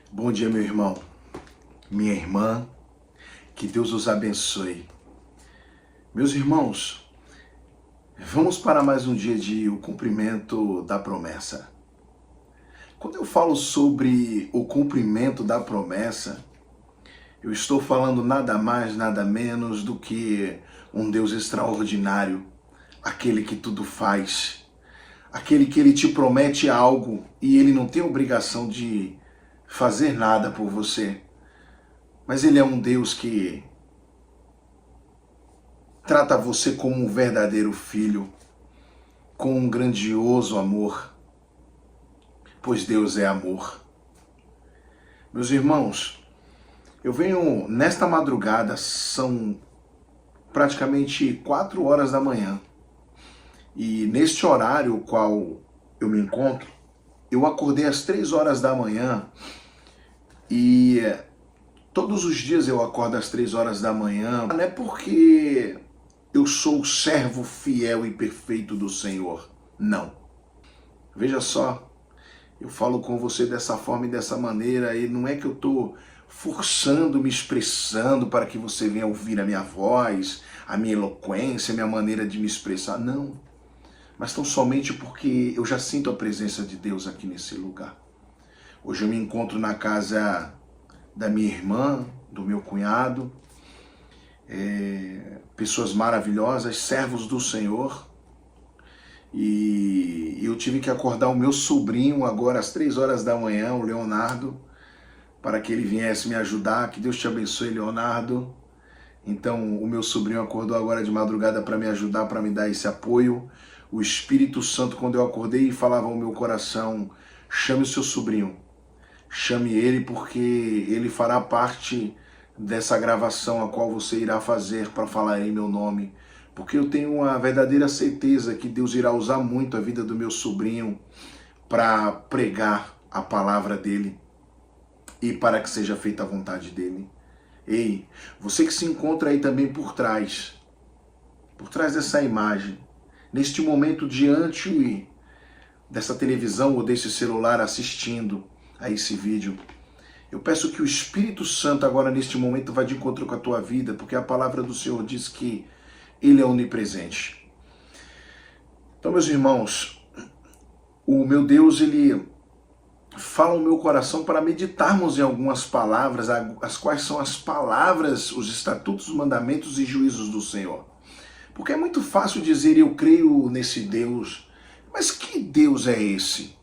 Bom dia, meu irmão, minha irmã, que Deus os abençoe. Meus irmãos, vamos para mais um dia de o cumprimento da promessa. Quando eu falo sobre o cumprimento da promessa, eu estou falando nada mais, nada menos do que um Deus extraordinário, aquele que tudo faz, aquele que ele te promete algo e ele não tem obrigação de fazer nada por você. Mas ele é um Deus que trata você como um verdadeiro filho, com um grandioso amor, pois Deus é amor. Meus irmãos, eu venho nesta madrugada, são praticamente 4 horas da manhã, e neste horário qual eu me encontro, eu acordei às 3 horas da manhã e todos os dias eu acordo às 3 horas da manhã, não é porque eu sou o servo fiel e perfeito do Senhor. Não. Veja só, eu falo com você dessa forma e dessa maneira, e não é que eu estou forçando, me expressando para que você venha ouvir a minha voz, a minha eloquência, a minha maneira de me expressar. Não. Mas tão somente porque eu já sinto a presença de Deus aqui nesse lugar. Hoje eu me encontro na casa da minha irmã, do meu cunhado, pessoas maravilhosas, servos do Senhor, e eu tive que acordar o meu sobrinho agora às 3 horas da manhã, o Leonardo, para que ele viesse me ajudar. Que Deus te abençoe, Leonardo. Então o meu sobrinho acordou agora de madrugada para me ajudar, para me dar esse apoio. O Espírito Santo, quando eu acordei, falava ao meu coração: chame o seu sobrinho, chame ele, porque ele fará parte dessa gravação a qual você irá fazer para falar em meu nome, porque eu tenho uma verdadeira certeza que Deus irá usar muito a vida do meu sobrinho para pregar a palavra dele e para que seja feita a vontade dele. Ei, você que se encontra aí também por trás dessa imagem, neste momento diante dessa televisão ou desse celular assistindo a esse vídeo, eu peço que o Espírito Santo agora neste momento vá de encontro com a tua vida, porque a palavra do Senhor diz que Ele é onipresente. Então, meus irmãos, o meu Deus, Ele fala ao meu coração para meditarmos em algumas palavras, as quais são as palavras, os estatutos, mandamentos e juízos do Senhor. Porque é muito fácil dizer: eu creio nesse Deus, mas que Deus é esse?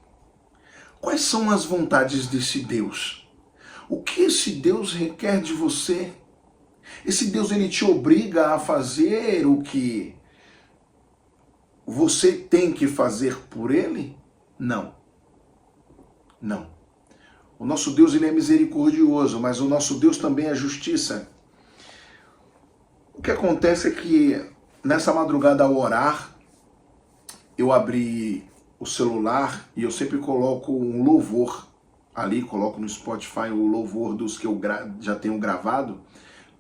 Quais são as vontades desse Deus? O que esse Deus requer de você? Esse Deus, ele te obriga a fazer o que você tem que fazer por ele? Não. Não. O nosso Deus, ele é misericordioso, mas o nosso Deus também é justiça. O que acontece é que nessa madrugada, ao orar, eu abri o celular e eu sempre coloco um louvor ali, coloco no Spotify o louvor dos que eu já tenho gravado,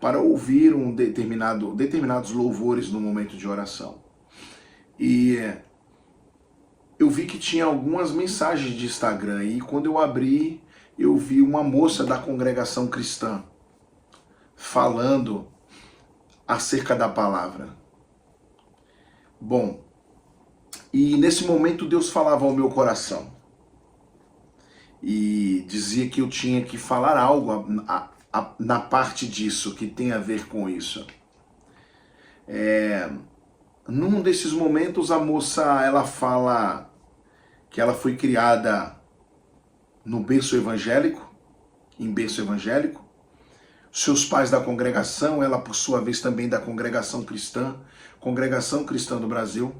para ouvir determinados louvores no momento de oração. E eu vi que tinha algumas mensagens de Instagram, e quando eu abri, eu vi uma moça da congregação cristã falando acerca da palavra. Bom, e nesse momento Deus falava ao meu coração e dizia que eu tinha que falar algo na parte disso, que tem a ver com isso. Num desses momentos, a moça, ela fala que ela foi criada no berço evangélico, em berço evangélico. Seus pais da congregação, ela por sua vez também da Congregação Cristã do Brasil,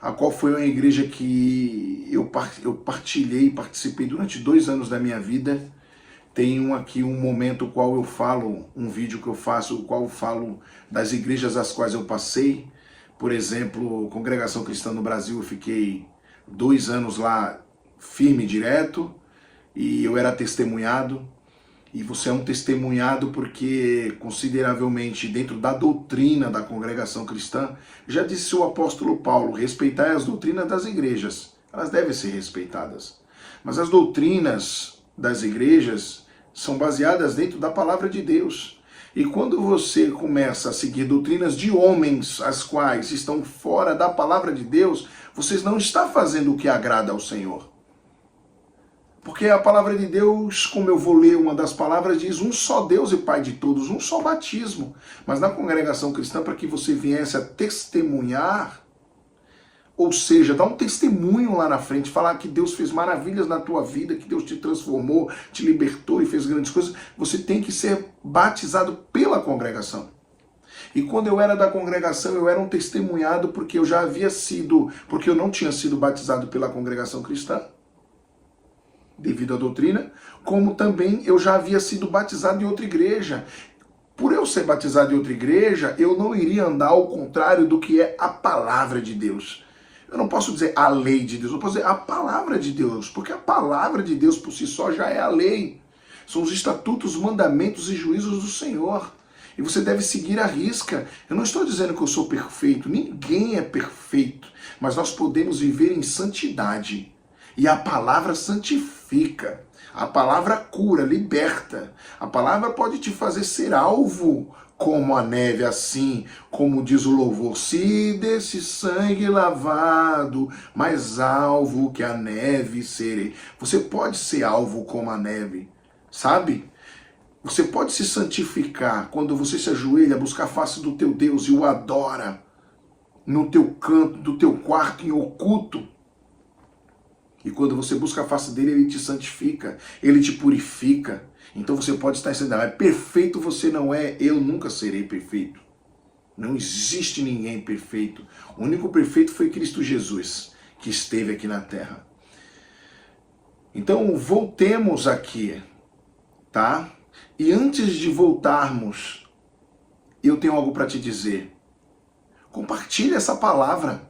a qual foi uma igreja que eu partilhei, participei durante 2 anos da minha vida. Tenho aqui um momento qual eu falo, um vídeo que eu faço, o qual eu falo das igrejas às quais eu passei. Por exemplo, Congregação Cristã no Brasil, eu fiquei 2 anos lá firme e direto, e eu era testemunhado. E você é um testemunhado porque, consideravelmente, dentro da doutrina da congregação cristã, já disse o apóstolo Paulo: respeitai as doutrinas das igrejas. Elas devem ser respeitadas. Mas as doutrinas das igrejas são baseadas dentro da palavra de Deus. E quando você começa a seguir doutrinas de homens, as quais estão fora da palavra de Deus, vocês não estão fazendo o que agrada ao Senhor. Porque a palavra de Deus, como eu vou ler uma das palavras, diz um só Deus e Pai de todos, um só batismo. Mas na congregação cristã, para que você viesse a testemunhar, ou seja, dar um testemunho lá na frente, falar que Deus fez maravilhas na tua vida, que Deus te transformou, te libertou e fez grandes coisas, você tem que ser batizado pela congregação. E quando eu era da congregação, eu era um testemunhado porque eu já havia sido, porque eu não tinha sido batizado pela congregação cristã, devido à doutrina, como também eu já havia sido batizado em outra igreja. Por eu ser batizado em outra igreja, eu não iria andar ao contrário do que é a palavra de Deus. Eu não posso dizer a lei de Deus, eu posso dizer a palavra de Deus, porque a palavra de Deus por si só já é a lei. São os estatutos, mandamentos e juízos do Senhor. E você deve seguir à risca. Eu não estou dizendo que eu sou perfeito, ninguém é perfeito, mas nós podemos viver em santidade. E a palavra santifica, a palavra cura, liberta. A palavra pode te fazer ser alvo como a neve, assim como diz o louvor. Se desse sangue lavado, mais alvo que a neve serei. Você pode ser alvo como a neve, sabe? Você pode se santificar quando você se ajoelha, buscar a face do teu Deus e o adora no teu canto, do teu quarto em oculto. E quando você busca a face dele, ele te santifica, ele te purifica. Então você pode estar dizendo, perfeito você não é, eu nunca serei perfeito. Não existe ninguém perfeito. O único perfeito foi Cristo Jesus, que esteve aqui na terra. Então voltemos aqui, tá? E antes de voltarmos, eu tenho algo para te dizer. Compartilhe essa palavra.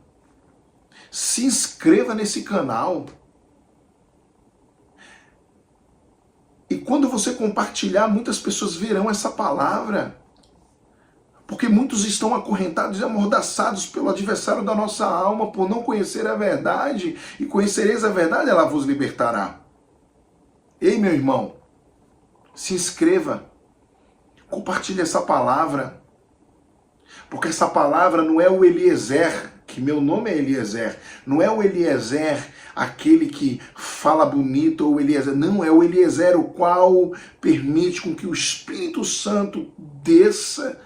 Se inscreva nesse canal. E quando você compartilhar, muitas pessoas verão essa palavra. Porque muitos estão acorrentados e amordaçados pelo adversário da nossa alma, por não conhecer a verdade. E conhecereis a verdade, ela vos libertará. Ei, meu irmão, se inscreva. Compartilhe essa palavra. Porque essa palavra não é o Eliezer, que meu nome é Eliezer. Não é o Eliezer, aquele que fala bonito, ou Eliezer. Não, é o Eliezer, o qual permite com que o Espírito Santo desça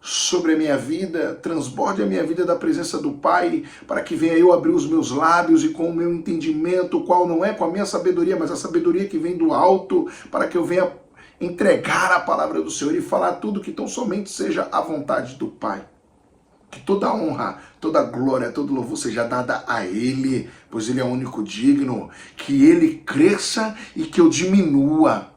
sobre a minha vida, transborde a minha vida da presença do Pai, para que venha eu abrir os meus lábios e com o meu entendimento, o qual não é com a minha sabedoria, mas a sabedoria que vem do alto, para que eu venha entregar a palavra do Senhor e falar tudo que tão somente seja a vontade do Pai. Que toda honra, toda glória, todo louvor seja dada a Ele, pois Ele é o único digno. Que Ele cresça e que eu diminua.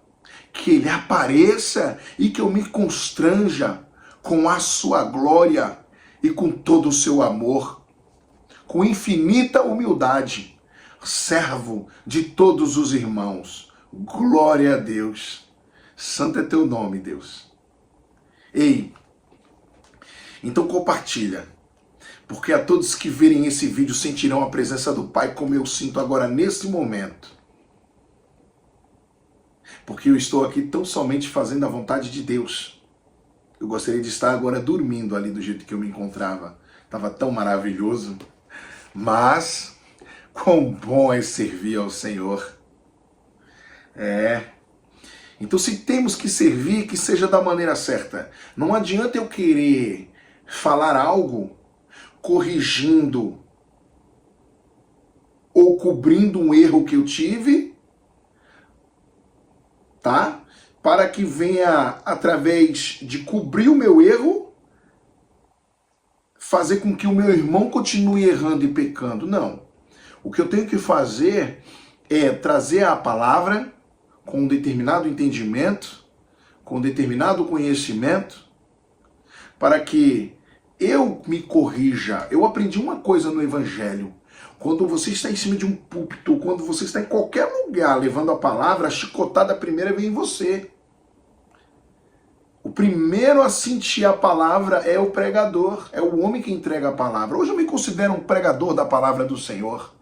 Que Ele apareça e que eu me constranja com a sua glória e com todo o seu amor. Com infinita humildade, servo de todos os irmãos. Glória a Deus. Santo é teu nome, Deus. Ei, então compartilha, porque a todos que verem esse vídeo sentirão a presença do Pai como eu sinto agora nesse momento. Porque eu estou aqui tão somente fazendo a vontade de Deus. Eu gostaria de estar agora dormindo ali do jeito que eu me encontrava. Estava tão maravilhoso. Mas, quão bom é servir ao Senhor. Então se temos que servir, que seja da maneira certa. Não adianta eu querer falar algo corrigindo ou cobrindo um erro que eu tive, tá? Para que venha, através de cobrir o meu erro, fazer com que o meu irmão continue errando e pecando. Não. O que eu tenho que fazer é trazer a palavra com um determinado entendimento, com um determinado conhecimento, para que eu me corrija. Eu aprendi uma coisa no Evangelho. Quando você está em cima de um púlpito, quando você está em qualquer lugar levando a palavra, a chicotada primeira vem em você. O primeiro a sentir a palavra é o pregador, é o homem que entrega a palavra. Hoje eu me considero um pregador da palavra do Senhor.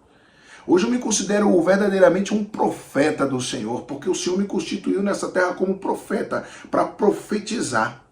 Hoje eu me considero verdadeiramente um profeta do Senhor, porque o Senhor me constituiu nessa terra como profeta, para profetizar.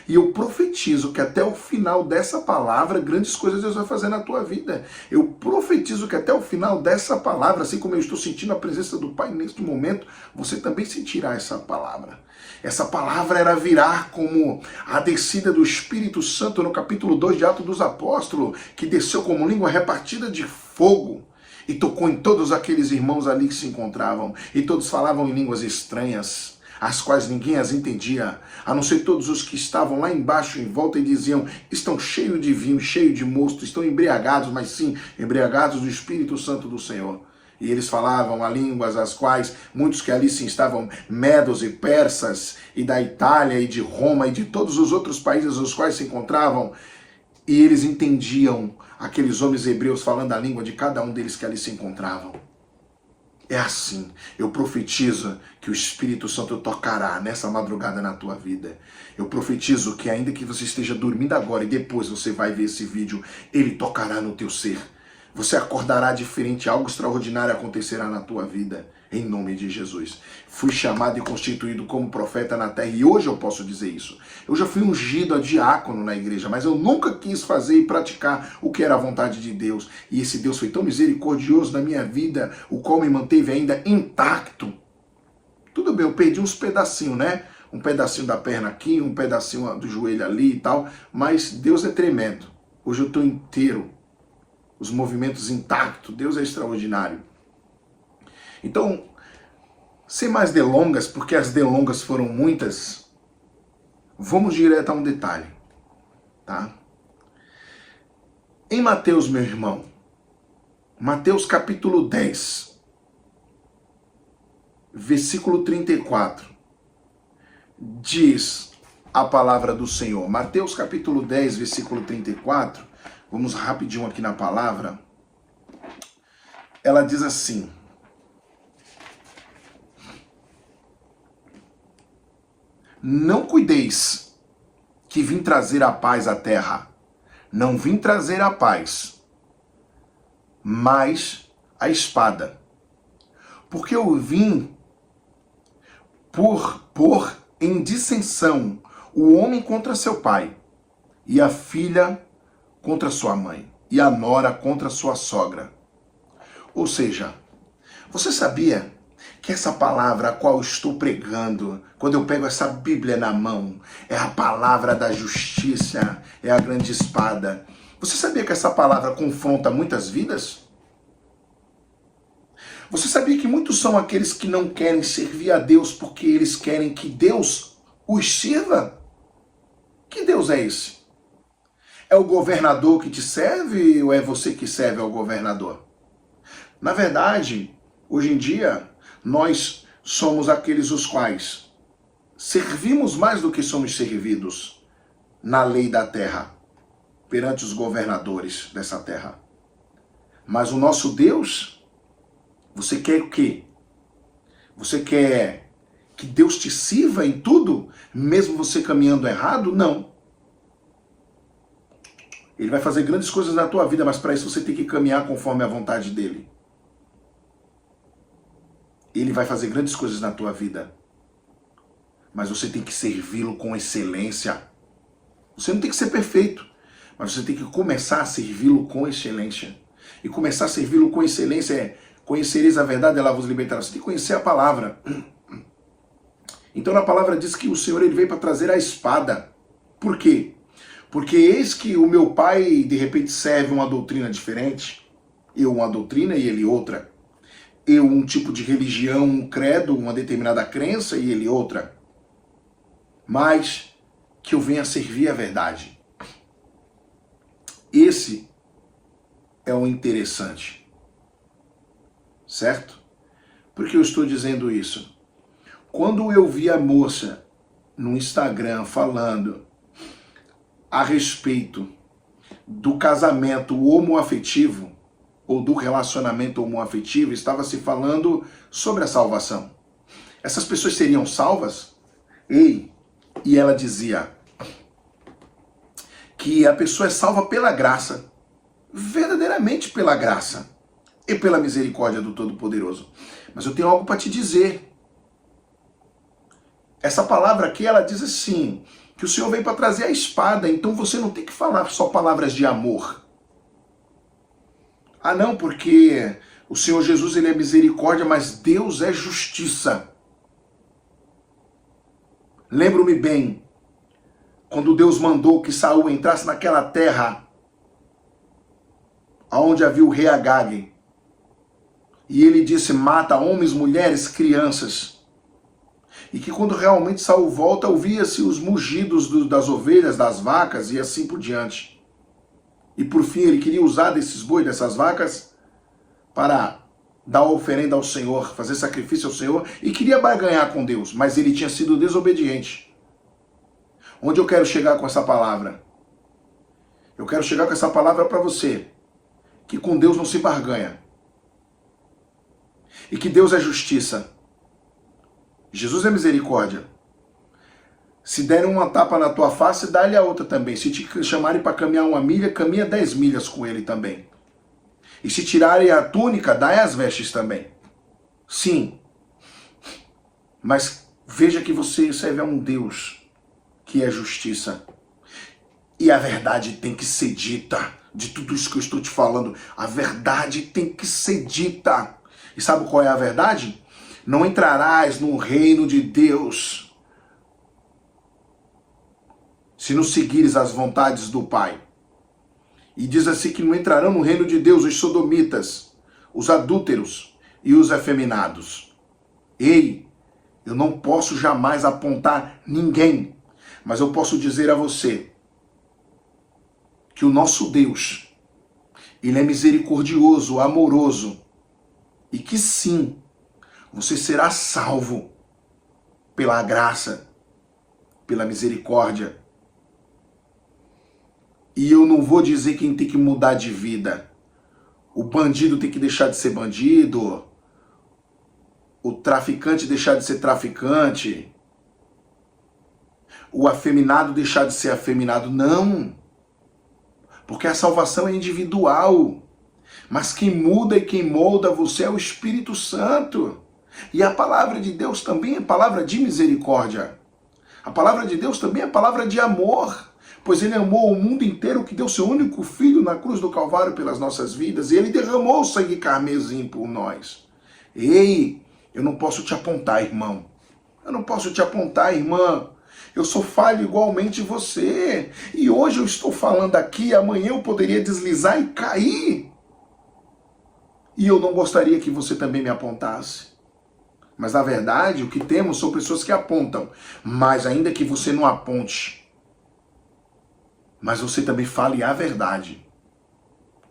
E eu profetizo que até o final dessa palavra, grandes coisas Deus vai fazer na tua vida. Eu profetizo que até o final dessa palavra, assim como eu estou sentindo a presença do Pai neste momento, você também sentirá essa palavra. Essa palavra era virar como a descida do Espírito Santo no capítulo 2 de Atos dos Apóstolos, que desceu como língua repartida de fogo e tocou em todos aqueles irmãos ali que se encontravam, e todos falavam em línguas estranhas, as quais ninguém as entendia, a não ser todos os que estavam lá embaixo em volta e diziam: estão cheios de vinho, cheios de mosto, estão embriagados, mas sim, embriagados do Espírito Santo do Senhor. E eles falavam a línguas as quais muitos que ali sim estavam, medos e persas, e da Itália e de Roma e de todos os outros países os quais se encontravam, e eles entendiam aqueles homens hebreus falando a língua de cada um deles que ali se encontravam. É assim, eu profetizo que o Espírito Santo tocará nessa madrugada na tua vida. Eu profetizo que ainda que você esteja dormindo agora e depois você vai ver esse vídeo, ele tocará no teu ser. Você acordará diferente, algo extraordinário acontecerá na tua vida, em nome de Jesus. Fui chamado e constituído como profeta na terra e hoje eu posso dizer isso. Eu já fui ungido a diácono na igreja, mas eu nunca quis fazer e praticar o que era a vontade de Deus. E esse Deus foi tão misericordioso na minha vida, o qual me manteve ainda intacto. Tudo bem, eu perdi uns pedacinhos, né? Um pedacinho da perna aqui, um pedacinho do joelho ali e tal, mas Deus é tremendo. Hoje eu estou inteiro. Os movimentos intactos, Deus é extraordinário. Então, sem mais delongas, porque as delongas foram muitas, vamos direto a um detalhe, tá? Em Mateus, meu irmão, Mateus capítulo 10, versículo 34, diz a palavra do Senhor. Mateus capítulo 10, versículo 34, vamos rapidinho aqui na palavra. Ela diz assim: não cuideis que vim trazer a paz à terra. Não vim trazer a paz, mas a espada. Porque eu vim pôr em dissensão o homem contra seu pai, e a filha contra sua mãe, e a nora contra sua sogra. Ou seja, você sabia que essa palavra a qual eu estou pregando, quando eu pego essa Bíblia na mão, é a palavra da justiça, é a grande espada. Você sabia que essa palavra confronta muitas vidas? Você sabia que muitos são aqueles que não querem servir a Deus porque eles querem que Deus os sirva? Que Deus é esse? É o governador que te serve ou é você que serve ao governador? Na verdade, hoje em dia, nós somos aqueles os quais servimos mais do que somos servidos na lei da terra, perante os governadores dessa terra. Mas o nosso Deus, você quer o quê? Você quer que Deus te sirva em tudo, mesmo você caminhando errado? Não. Ele vai fazer grandes coisas na tua vida, mas para isso você tem que caminhar conforme a vontade dele. Ele vai fazer grandes coisas na tua vida, mas você tem que servi-lo com excelência. Você não tem que ser perfeito, mas você tem que começar a servi-lo com excelência. E começar a servi-lo com excelência é: conhecereis a verdade, ela vos libertará. Você tem que conhecer a palavra. Então na palavra diz que o Senhor ele veio para trazer a espada. Por quê? Porque eis que o meu pai de repente serve uma doutrina diferente, eu uma doutrina e ele outra. Eu um tipo de religião, um credo, uma determinada crença e ele outra. Mas que eu venha servir a verdade. Esse é o interessante. Certo? Por que eu estou dizendo isso? Quando eu vi a moça no Instagram falando a respeito do casamento homoafetivo, ou do relacionamento homoafetivo, estava se falando sobre a salvação. Essas pessoas seriam salvas? E ela dizia que a pessoa é salva pela graça, verdadeiramente pela graça. e pela misericórdia do Todo-Poderoso. Mas eu tenho algo para te dizer. Essa palavra aqui, ela diz assim, que o Senhor veio para trazer a espada, então você não tem que falar só palavras de amor. Ah não, porque o Senhor Jesus, ele é misericórdia, mas Deus é justiça. Lembro-me bem, quando Deus mandou que Saul entrasse naquela terra onde havia o rei Agag, e ele disse, mata homens, mulheres, crianças. E que quando realmente Saul volta, ouvia-se os mugidos das ovelhas, das vacas e assim por diante. E por fim ele queria usar desses bois, dessas vacas, para dar oferenda ao Senhor, fazer sacrifício ao Senhor, e queria barganhar com Deus, mas ele tinha sido desobediente. Onde eu quero chegar com essa palavra? Eu quero chegar com essa palavra para você, que com Deus não se barganha. E que Deus é justiça. Jesus é misericórdia. Se derem uma tapa na tua face, dá-lhe a outra também. Se te chamarem para caminhar 1 milha, caminha 10 milhas com ele também. E se tirarem a túnica, dá as vestes também. Sim. Mas veja que você serve a um Deus que é justiça. E a verdade tem que ser dita. De tudo isso que eu estou te falando, a verdade tem que ser dita. E sabe qual é a verdade? Não entrarás no reino de Deus se não seguires as vontades do Pai. E diz assim que não entrarão no reino de Deus os sodomitas, os adúlteros e os efeminados. Ei, eu não posso jamais apontar ninguém, mas eu posso dizer a você que o nosso Deus, ele é misericordioso, amoroso, e que sim, você será salvo pela graça, pela misericórdia. E eu não vou dizer quem tem que mudar de vida. O bandido tem que deixar de ser bandido. O traficante deixar de ser traficante. O afeminado deixar de ser afeminado. Não. Porque a salvação é individual. Mas quem muda e quem molda você é o Espírito Santo. E a palavra de Deus também é palavra de misericórdia. A palavra de Deus também é palavra de amor. Pois ele amou o mundo inteiro, que deu seu único filho na cruz do Calvário pelas nossas vidas. E ele derramou o sangue carmesim por nós. Ei, eu não posso te apontar, irmão. Eu não posso te apontar, irmã. Eu sou falho igualmente você. E hoje eu estou falando aqui, amanhã eu poderia deslizar e cair. E eu não gostaria que você também me apontasse. Mas na verdade, o que temos são pessoas que apontam. Mas ainda que você não aponte, mas você também fale a verdade.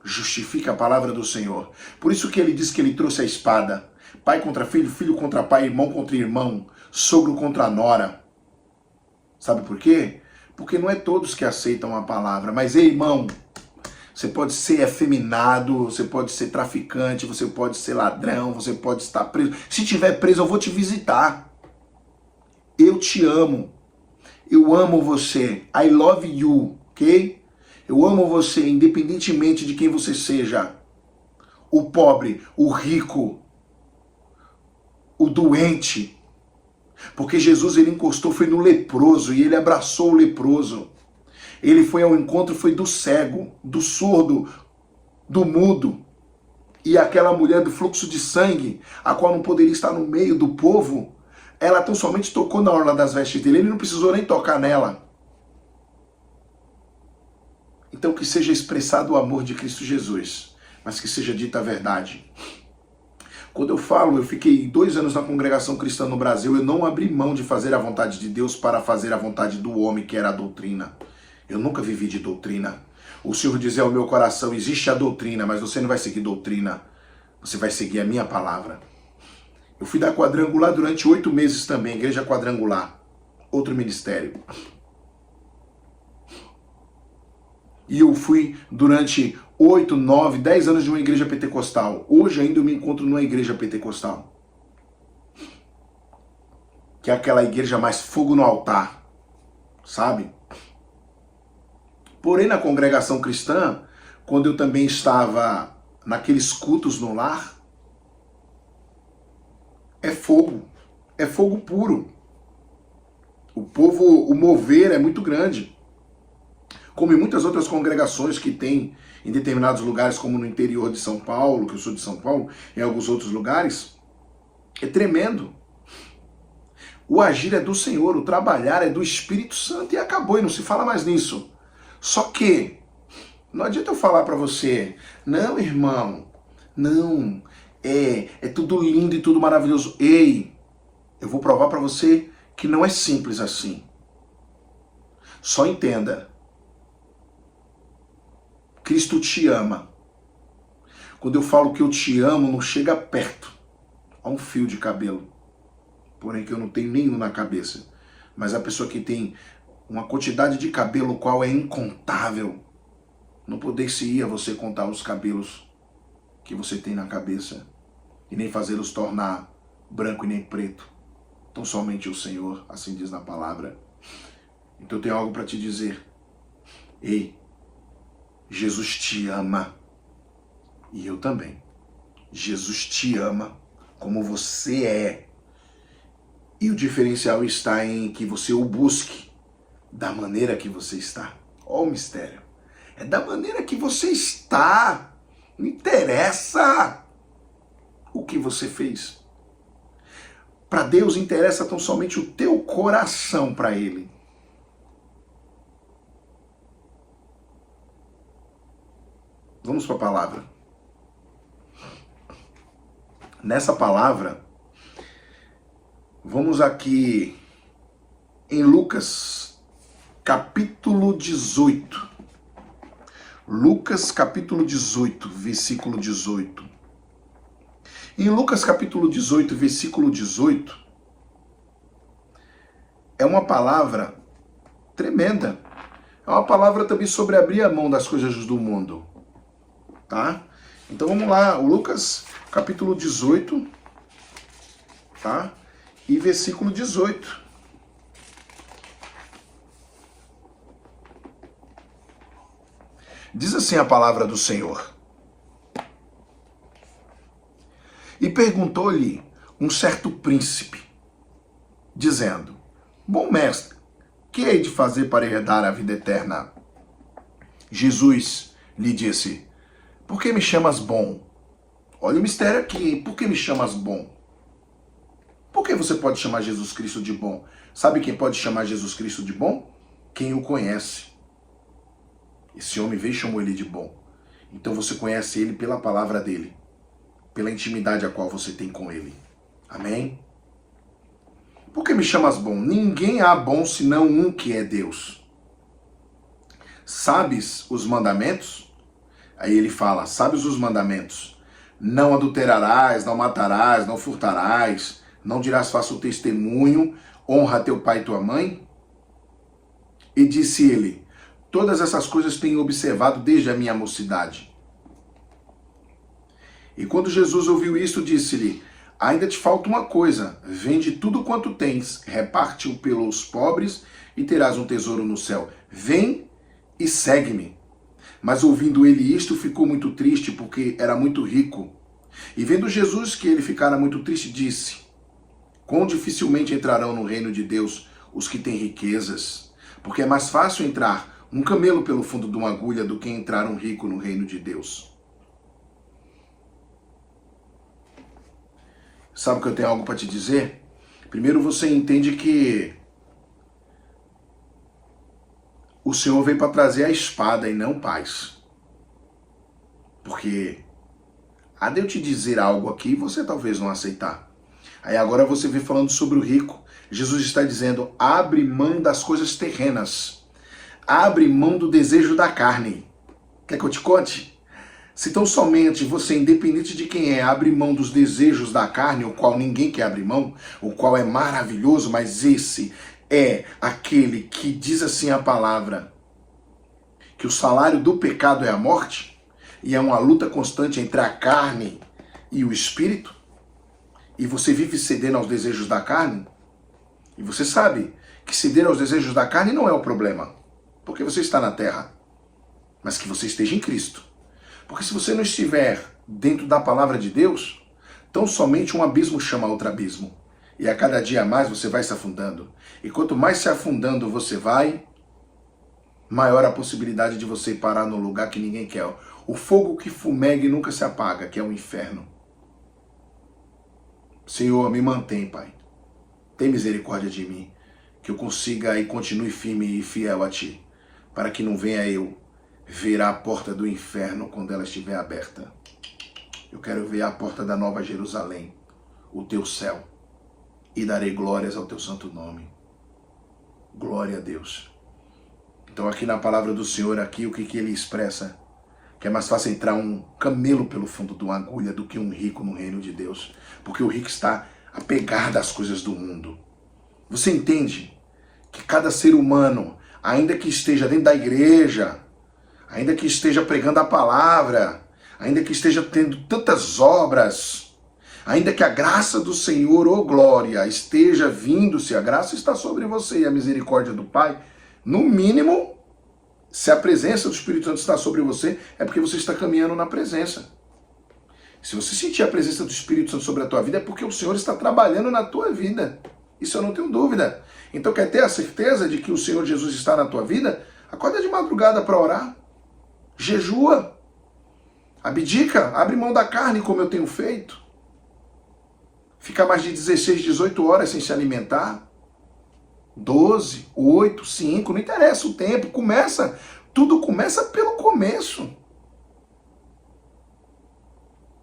Justifica a palavra do Senhor. Por isso que ele diz que ele trouxe a espada. Pai contra filho, filho contra pai, irmão contra irmão, sogro contra nora. Sabe por quê? Porque não é todos que aceitam a palavra. Mas, ei, irmão, você pode ser efeminado, você pode ser traficante, você pode ser ladrão, você pode estar preso. Se estiver preso, eu vou te visitar. Eu te amo. Eu amo você. I love you, ok? Eu amo você, independentemente de quem você seja. O pobre, o rico, o doente. Porque Jesus, ele encostou, foi no leproso e ele abraçou o leproso. Ele foi ao encontro, foi do cego, do surdo, do mudo. E aquela mulher do fluxo de sangue, a qual não poderia estar no meio do povo, ela tão somente tocou na orla das vestes dele, ele não precisou nem tocar nela. Então que seja expressado o amor de Cristo Jesus, mas que seja dita a verdade. Quando eu falo, eu fiquei 2 anos na congregação cristã no Brasil, eu não abri mão de fazer a vontade de Deus para fazer a vontade do homem, que era a doutrina. Eu nunca vivi de doutrina. O Senhor dizia ao meu coração, existe a doutrina, mas você não vai seguir doutrina, você vai seguir a minha palavra. Eu fui da Quadrangular durante 8 meses também, Igreja Quadrangular, outro ministério. E eu fui durante 8, 9, 10 anos de uma igreja pentecostal. Hoje ainda eu me encontro numa igreja pentecostal. Que é aquela igreja mais fogo no altar, sabe? Porém, na congregação cristã, quando eu também estava naqueles cultos no lar, é fogo puro. O povo, o mover é muito grande. Como em muitas outras congregações que tem em determinados lugares, como no interior de São Paulo, que eu sou de São Paulo, em alguns outros lugares, é tremendo. O agir é do Senhor, o trabalhar é do Espírito Santo e acabou, e não se fala mais nisso. Só que, não adianta eu falar para você, não, irmão, não, é tudo lindo e tudo maravilhoso. Ei, eu vou provar para você que não é simples assim. Só entenda, Cristo te ama. Quando eu falo que eu te amo, não chega perto a um fio de cabelo. Porém que eu não tenho nenhum na cabeça. Mas a pessoa que tem uma quantidade de cabelo qual é incontável, não poder-se-ia você contar os cabelos que você tem na cabeça e nem fazê-los tornar branco e nem preto. Então somente o Senhor, assim diz na palavra. Então eu tenho algo para te dizer. Ei, Jesus te ama. E eu também. Jesus te ama como você é. E o diferencial está em que você o busque da maneira que você está. Olha o mistério. É da maneira que você está. Não interessa o que você fez. Para Deus interessa tão somente o teu coração para Ele. Vamos para a palavra. Nessa palavra, vamos aqui em Lucas, capítulo 18. Lucas, capítulo 18, versículo 18. Em Lucas, capítulo 18, versículo 18, é uma palavra tremenda. É uma palavra também sobre abrir a mão das coisas do mundo. Tá? Então vamos lá, o Lucas, capítulo 18, tá? E versículo 18. Diz assim a palavra do Senhor. E perguntou-lhe um certo príncipe, dizendo: Bom mestre, que hei de fazer para herdar a vida eterna? Jesus lhe disse: Por que me chamas bom? Olha o mistério aqui, por que me chamas bom? Por que você pode chamar Jesus Cristo de bom? Sabe quem pode chamar Jesus Cristo de bom? Quem o conhece. Esse homem veio e chamou ele de bom. Então você conhece ele pela palavra dele, pela intimidade a qual você tem com ele. Amém? Por que me chamas bom? Ninguém há bom senão um que é Deus. Sabes os mandamentos? Aí ele fala, sabes os mandamentos? Não adulterarás, não matarás, não furtarás, não dirás falso testemunho, honra teu pai e tua mãe? E disse ele, todas essas coisas tenho observado desde a minha mocidade. E quando Jesus ouviu isto, disse-lhe, ainda te falta uma coisa, vende tudo quanto tens, reparte-o pelos pobres e terás um tesouro no céu. Vem e segue-me. Mas ouvindo ele isto, ficou muito triste, porque era muito rico. E vendo Jesus que ele ficara muito triste, disse, quão dificilmente entrarão no reino de Deus os que têm riquezas, porque é mais fácil entrar um camelo pelo fundo de uma agulha do que entrar um rico no reino de Deus. Sabe que eu tenho algo para te dizer? Primeiro você entende que o Senhor veio para trazer a espada e não paz. Porque há de eu te dizer algo aqui e você talvez não aceitar. Aí agora você vem falando sobre o rico. Jesus está dizendo, abre mão das coisas terrenas. Abre mão do desejo da carne. Quer que eu te conte? Se tão somente você, independente de quem é, abre mão dos desejos da carne, o qual ninguém quer abrir mão, o qual é maravilhoso, mas esse é aquele que diz assim a palavra, que o salário do pecado é a morte, e é uma luta constante entre a carne e o espírito, e você vive cedendo aos desejos da carne, e você sabe que ceder aos desejos da carne não é o problema, porque você está na terra, mas que você esteja em Cristo. Porque se você não estiver dentro da palavra de Deus, tão somente um abismo chama outro abismo. E a cada dia mais você vai se afundando. E quanto mais se afundando você vai, maior a possibilidade de você parar no lugar que ninguém quer. O fogo que fumega e nunca se apaga, que é o inferno. Senhor, me mantém, Pai. Tem misericórdia de mim, que eu consiga e continue firme e fiel a Ti, para que não venha eu ver a porta do inferno quando ela estiver aberta. Eu quero ver a porta da Nova Jerusalém, o Teu céu, e darei glórias ao Teu santo nome. Glória a Deus. Então aqui na palavra do Senhor, aqui o que ele expressa? Que é mais fácil entrar um camelo pelo fundo de uma agulha do que um rico no reino de Deus. Porque o rico está apegado às coisas do mundo. Você entende que cada ser humano, ainda que esteja dentro da igreja, ainda que esteja pregando a palavra, ainda que esteja tendo tantas obras, ainda que a graça do Senhor, ô glória, esteja vindo, se a graça está sobre você e a misericórdia do Pai, no mínimo, se a presença do Espírito Santo está sobre você, é porque você está caminhando na presença. Se você sentir a presença do Espírito Santo sobre a tua vida, é porque o Senhor está trabalhando na tua vida. Isso eu não tenho dúvida. Então quer ter a certeza de que o Senhor Jesus está na tua vida? Acorda de madrugada para orar. Jejua. Abdica. Abre mão da carne como eu tenho feito. Fica mais de 16, 18 horas sem se alimentar. 12, 8, 5, não interessa o tempo. Tudo começa pelo começo.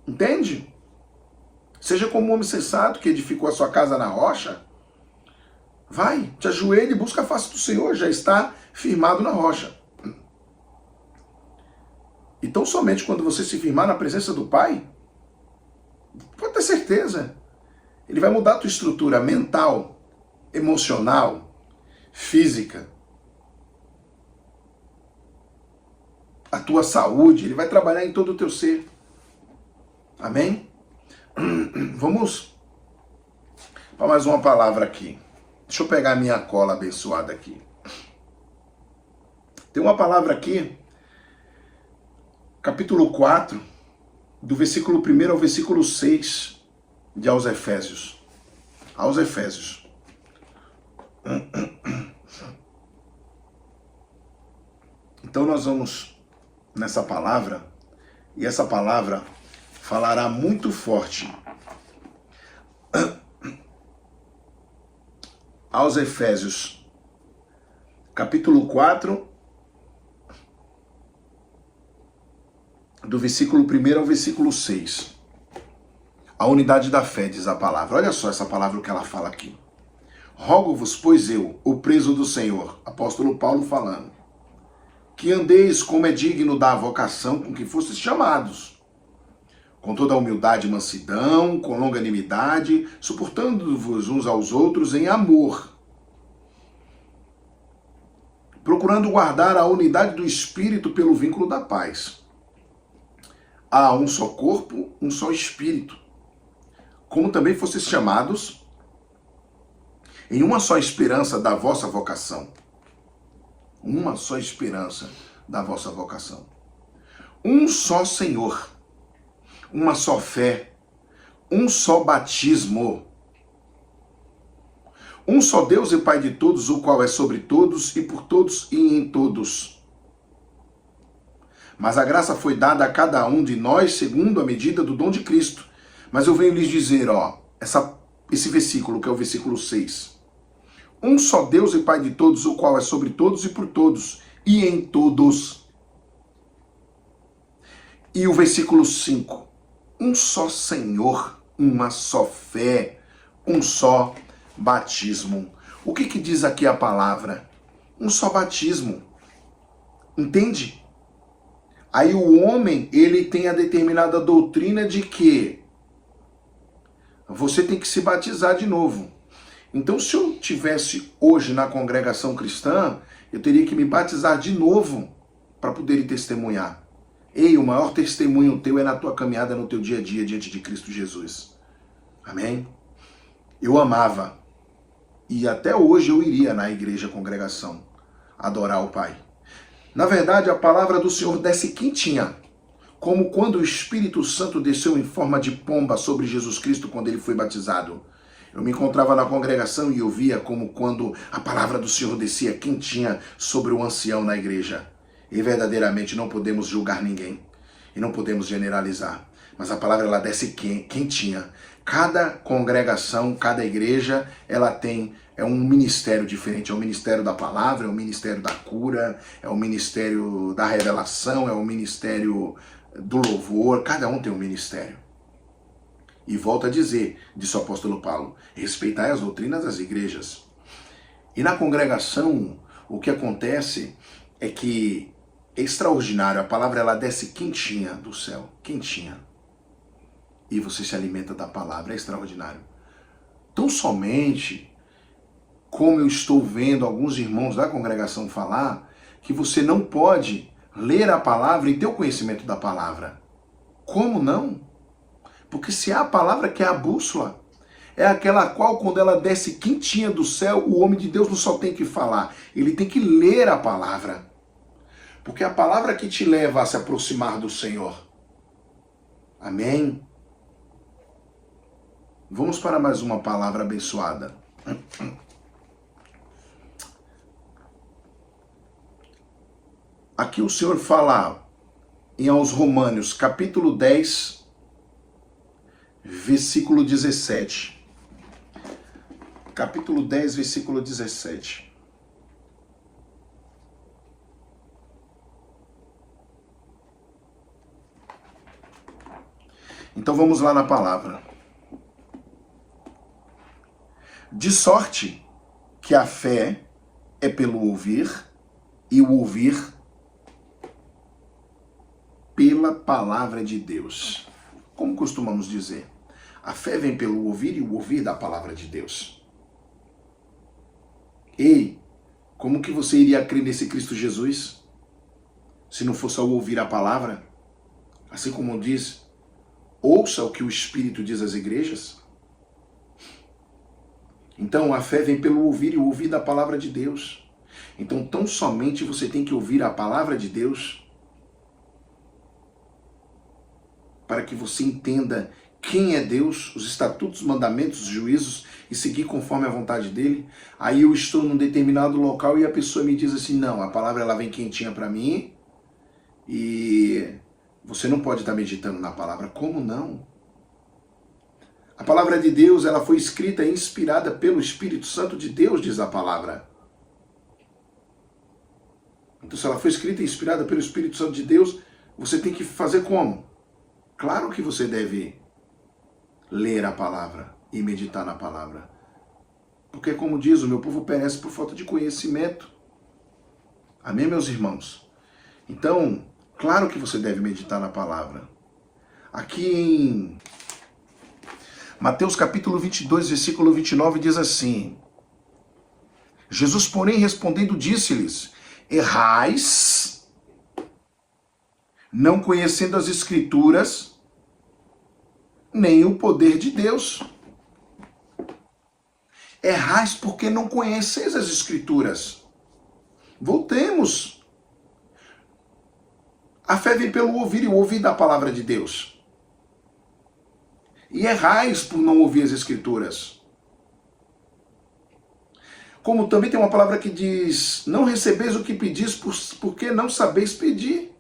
Entende? Seja como um homem sensato que edificou a sua casa na rocha. Vai, te ajoelha e busca a face do Senhor, já está firmado na rocha. Então somente quando você se firmar na presença do Pai, pode ter certeza, Ele vai mudar a tua estrutura mental, emocional, física, a tua saúde, Ele vai trabalhar em todo o teu ser. Amém? Vamos para mais uma palavra aqui. Deixa eu pegar a minha cola abençoada aqui. Tem uma palavra aqui, capítulo 4, do versículo 1 ao versículo 6 de Aos Efésios. Aos Efésios. Então nós vamos nessa palavra, e essa palavra falará muito forte aos Efésios, capítulo 4, do versículo 1 ao versículo 6. A unidade da fé, diz a palavra. Olha só essa palavra que ela fala aqui. Rogo-vos, pois eu, o preso do Senhor, apóstolo Paulo falando, que andeis como é digno da vocação com que fostes chamados, com toda a humildade e mansidão, com longanimidade, suportando-vos uns aos outros em amor, procurando guardar a unidade do Espírito pelo vínculo da paz. Há um só corpo, um só Espírito, como também fostes chamados em uma só esperança da vossa vocação. Uma só esperança da vossa vocação. Um só Senhor, uma só fé, um só batismo, um só Deus e Pai de todos, o qual é sobre todos e por todos e em todos. Mas a graça foi dada a cada um de nós segundo a medida do dom de Cristo. Mas eu venho lhes dizer, esse versículo, que é o versículo 6. Um só Deus e Pai de todos, o qual é sobre todos e por todos e em todos. E o versículo 5. Um só Senhor, uma só fé, um só batismo. O que diz aqui a palavra? Um só batismo. Entende? Aí o homem, ele tem a determinada doutrina de que você tem que se batizar de novo. Então, se eu tivesse hoje na congregação cristã, eu teria que me batizar de novo para poder testemunhar. Ei, o maior testemunho teu é na tua caminhada, no teu dia a dia diante de Cristo Jesus. Amém? Eu amava. E até hoje eu iria na igreja, congregação, adorar o Pai. Na verdade, a palavra do Senhor desce quentinha. como quando o Espírito Santo desceu em forma de pomba sobre Jesus Cristo quando ele foi batizado. Eu me encontrava na congregação e eu via como quando a palavra do Senhor descia quentinha sobre o ancião na igreja. E verdadeiramente não podemos julgar ninguém e não podemos generalizar, mas a palavra ela desce quentinha. Cada congregação, cada igreja, ela tem um ministério diferente. É o ministério da palavra, é o ministério da cura, é o ministério da revelação, é o ministério do louvor. Cada um tem um ministério. E volto a dizer, disse o apóstolo Paulo, respeitai as doutrinas das igrejas. E na congregação, o que acontece é que é extraordinário. A palavra ela desce quentinha do céu, quentinha. E você se alimenta da palavra, é extraordinário. Tão somente como eu estou vendo alguns irmãos da congregação falar, que você não pode ler a palavra e ter o conhecimento da palavra. Como não? Porque se há a palavra que é a bússola, é aquela qual, quando ela desce quentinha do céu, o homem de Deus não só tem que falar, ele tem que ler a palavra. Porque é a palavra que te leva a se aproximar do Senhor. Amém? Vamos para mais uma palavra abençoada. Aqui o Senhor fala em aos Romanos, capítulo 10, versículo 17. Capítulo 10, versículo 17. Então vamos lá na palavra. De sorte que a fé é pelo ouvir, e o ouvir pela palavra de Deus. Como costumamos dizer, a fé vem pelo ouvir e o ouvir da palavra de Deus. Ei, como que você iria crer nesse Cristo Jesus se não fosse ao ouvir a palavra? Assim como diz, ouça o que o Espírito diz às igrejas. Então a fé vem pelo ouvir e o ouvir da palavra de Deus. Então tão somente você tem que ouvir a palavra de Deus para que você entenda quem é Deus, os estatutos, mandamentos, juízos e seguir conforme a vontade dele. Aí eu estou num determinado local e a pessoa me diz assim, não, a palavra ela vem quentinha para mim e você não pode estar meditando na palavra. Como não? A palavra de Deus, ela foi escrita e inspirada pelo Espírito Santo de Deus, diz a palavra. Então, se ela foi escrita e inspirada pelo Espírito Santo de Deus, você tem que fazer como? Claro que você deve ler a palavra e meditar na palavra. Porque, como diz, o meu povo perece por falta de conhecimento. Amém, meus irmãos? Então, claro que você deve meditar na palavra. Aqui em Mateus capítulo 22, versículo 29, diz assim, Jesus, porém, respondendo, disse-lhes, errais, não conhecendo as Escrituras, nem o poder de Deus. Errais porque não conheceis as Escrituras. Voltemos. A fé vem pelo ouvir e o ouvir da palavra de Deus. E errais por não ouvir as Escrituras. Como também tem uma palavra que diz, não recebeis o que pedis porque não sabeis pedir.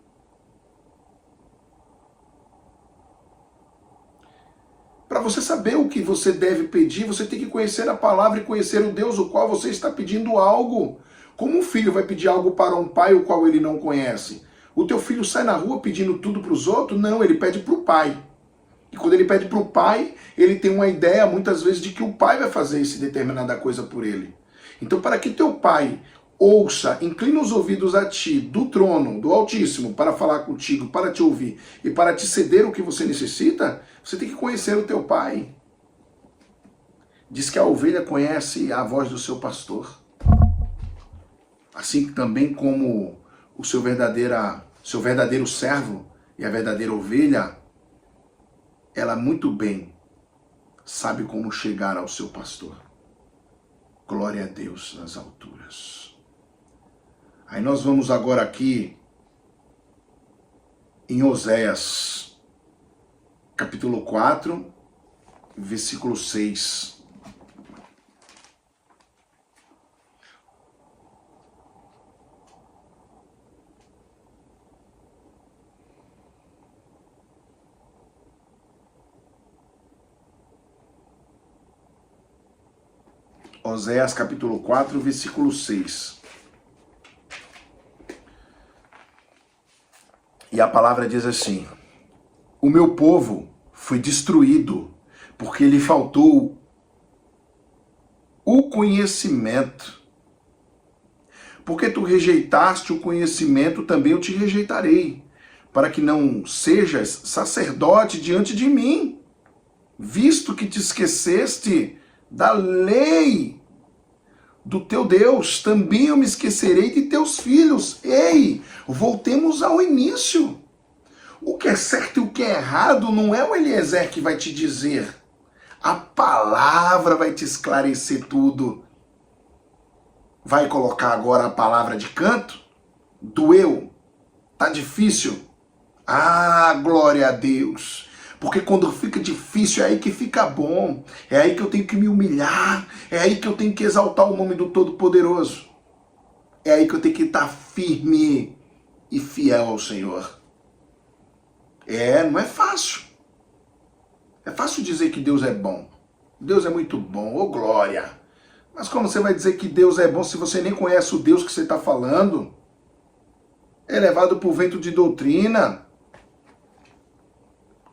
Para você saber o que você deve pedir, você tem que conhecer a palavra e conhecer o Deus o qual você está pedindo algo. Como um filho vai pedir algo para um pai o qual ele não conhece? O teu filho sai na rua pedindo tudo para os outros? Não, ele pede para o pai. E quando ele pede para o pai, ele tem uma ideia muitas vezes de que o pai vai fazer essa determinada coisa por ele. Então, para que teu pai ouça, inclina os ouvidos a ti, do trono, do Altíssimo, para falar contigo, para te ouvir e para te ceder o que você necessita, você tem que conhecer o teu pai. Diz que a ovelha conhece a voz do seu pastor. Assim também como o seu verdadeiro servo e a verdadeira ovelha, ela muito bem sabe como chegar ao seu pastor. Glória a Deus nas alturas. Aí nós vamos agora aqui em Oséias, capítulo 4, versículo 6. Oséias capítulo 4, versículo 6. E a palavra diz assim: o meu povo foi destruído porque lhe faltou o conhecimento. Porque tu rejeitaste o conhecimento, também eu te rejeitarei, para que não sejas sacerdote diante de mim, visto que te esqueceste da lei do teu Deus, também eu me esquecerei de teus filhos. Ei, voltemos ao início. O que é certo e o que é errado não é o Eliezer que vai te dizer. A palavra vai te esclarecer tudo. Vai colocar agora a palavra de canto? Doeu? Tá difícil? Ah, glória a Deus! Porque quando fica difícil é aí que fica bom. É aí que eu tenho que me humilhar. É aí que eu tenho que exaltar o nome do Todo-Poderoso. É aí que eu tenho que estar firme e fiel ao Senhor. Não é fácil. É fácil dizer que Deus é bom. Deus é muito bom, ô glória. Mas como você vai dizer que Deus é bom se você nem conhece o Deus que você está falando? É levado por vento de doutrina.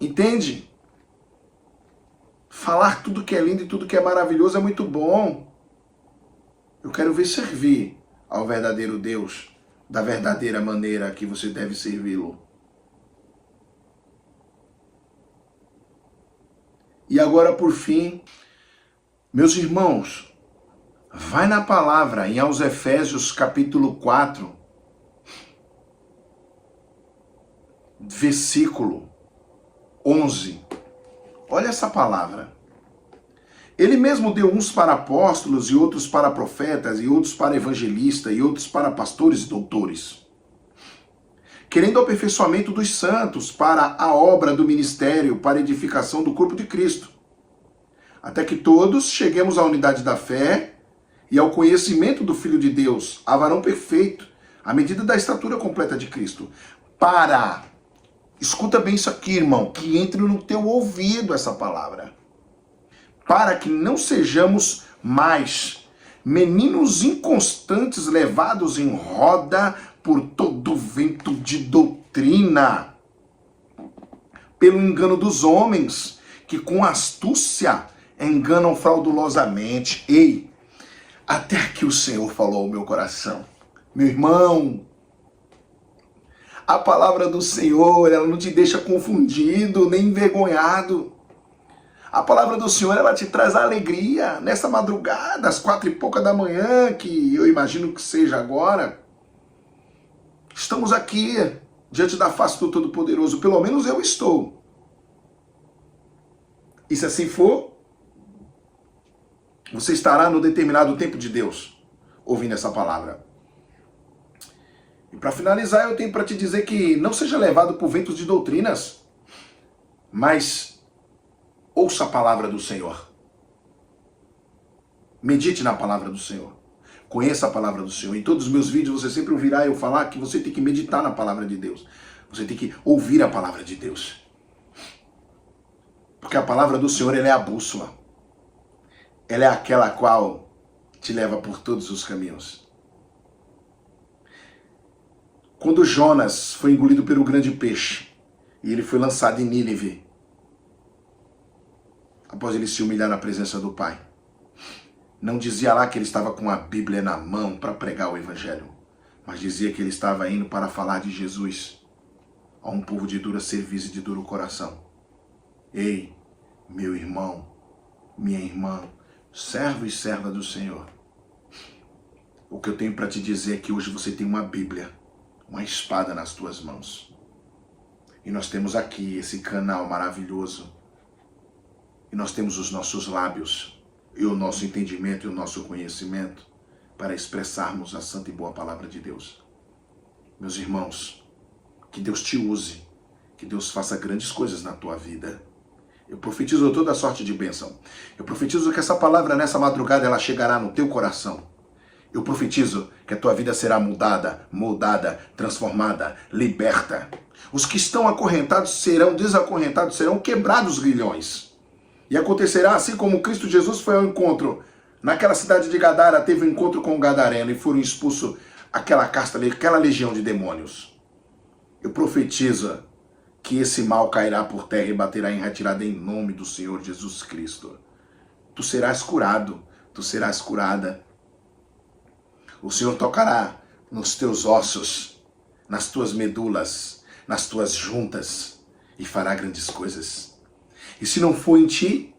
Entende? Falar tudo que é lindo e tudo que é maravilhoso é muito bom. Eu quero ver servir ao verdadeiro Deus da verdadeira maneira que você deve servi-lo. E agora, por fim, meus irmãos, vai na palavra em aos Efésios capítulo 4, versículo 11. Olha essa palavra. Ele mesmo deu uns para apóstolos e outros para profetas e outros para evangelistas e outros para pastores e doutores, querendo o aperfeiçoamento dos santos para a obra do ministério, para a edificação do corpo de Cristo, até que todos cheguemos à unidade da fé e ao conhecimento do Filho de Deus, a varão perfeito, à medida da estatura completa de Cristo, escuta bem isso aqui, irmão, que entre no teu ouvido essa palavra, para que não sejamos mais meninos inconstantes levados em roda por todo vento de doutrina, pelo engano dos homens, que com astúcia enganam fraudulosamente. Ei, até aqui o Senhor falou ao meu coração. Meu irmão, a palavra do Senhor, ela não te deixa confundido, nem envergonhado. A palavra do Senhor, ela te traz alegria nessa madrugada, às 4:00 da manhã, que eu imagino que seja agora. Estamos aqui, diante da face do Todo-Poderoso, pelo menos eu estou. E se assim for, você estará no determinado tempo de Deus, ouvindo essa palavra. E para finalizar, eu tenho para te dizer que não seja levado por ventos de doutrinas, mas ouça a palavra do Senhor. Medite na palavra do Senhor. Conheça a palavra do Senhor. Em todos os meus vídeos você sempre ouvirá eu falar que você tem que meditar na palavra de Deus. Você tem que ouvir a palavra de Deus. Porque a palavra do Senhor, ela é a bússola. Ela é aquela qual te leva por todos os caminhos. Quando Jonas foi engolido pelo grande peixe e ele foi lançado em Nínive, após ele se humilhar na presença do Pai, não dizia lá que ele estava com a Bíblia na mão para pregar o Evangelho, mas dizia que ele estava indo para falar de Jesus a um povo de dura cerviz e de duro coração. Ei, meu irmão, minha irmã, servo e serva do Senhor, o que eu tenho para te dizer é que hoje você tem uma Bíblia, uma espada nas tuas mãos. E nós temos aqui esse canal maravilhoso. E nós temos os nossos lábios, e o nosso entendimento e o nosso conhecimento para expressarmos a santa e boa palavra de Deus. Meus irmãos, que Deus te use Que Deus faça grandes coisas na tua vida. Eu profetizo toda sorte de bênção. Eu profetizo que essa palavra nessa madrugada ela chegará no teu coração. Eu profetizo que a tua vida será mudada, moldada, transformada, liberta. Os que estão acorrentados serão desacorrentados, serão quebrados grilhões. E acontecerá assim como Cristo Jesus foi ao encontro. Naquela cidade de Gadara, teve um encontro com o gadareno e foram expulsos aquela casta, aquela legião de demônios. Eu profetizo que esse mal cairá por terra e baterá em retirada em nome do Senhor Jesus Cristo. Tu serás curado, tu serás curada. O Senhor tocará nos teus ossos, nas tuas medulas, nas tuas juntas e fará grandes coisas. E se não for em ti,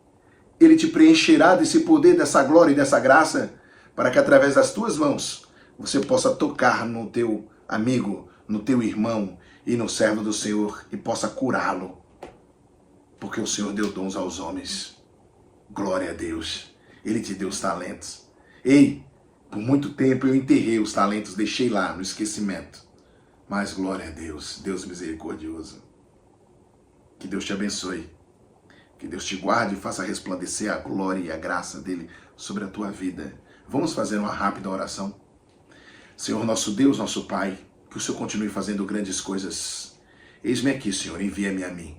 Ele te preencherá desse poder, dessa glória e dessa graça, para que através das tuas mãos você possa tocar no teu amigo, no teu irmão e no servo do Senhor e possa curá-lo. Porque o Senhor deu dons aos homens. Glória a Deus. Ele te deu os talentos. Ei, por muito tempo eu enterrei os talentos, deixei lá no esquecimento. Mas glória a Deus, Deus misericordioso. Que Deus te abençoe. Que Deus te guarde e faça resplandecer a glória e a graça dele sobre a tua vida. Vamos fazer uma rápida oração. Senhor nosso Deus, nosso Pai, que o Senhor continue fazendo grandes coisas. Eis-me aqui, Senhor, envia-me a mim.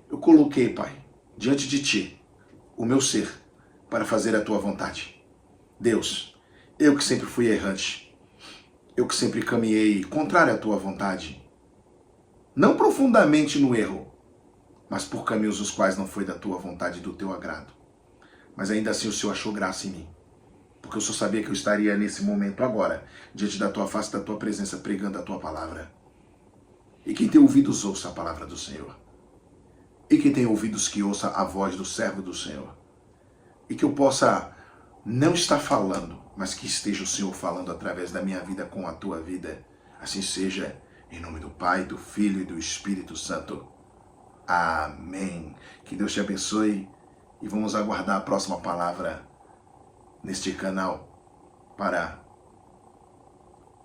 Eu coloquei, Pai, diante de Ti, o meu ser, para fazer a Tua vontade. Deus, eu que sempre fui errante, eu que sempre caminhei contrário à Tua vontade, não profundamente no erro, mas por caminhos os quais não foi da Tua vontade e do Teu agrado. Mas ainda assim o Senhor achou graça em mim. Porque eu só sabia que eu estaria nesse momento agora, diante da Tua face, da Tua presença, pregando a Tua palavra. E quem tem ouvidos, ouça a palavra do Senhor. E quem tem ouvidos, que ouça a voz do servo do Senhor. E que eu possa não estar falando, mas que esteja o Senhor falando através da minha vida com a Tua vida. Assim seja, em nome do Pai, do Filho e do Espírito Santo. Amém. Que Deus te abençoe e vamos aguardar a próxima palavra neste canal para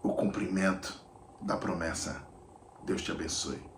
o cumprimento da promessa. Deus te abençoe.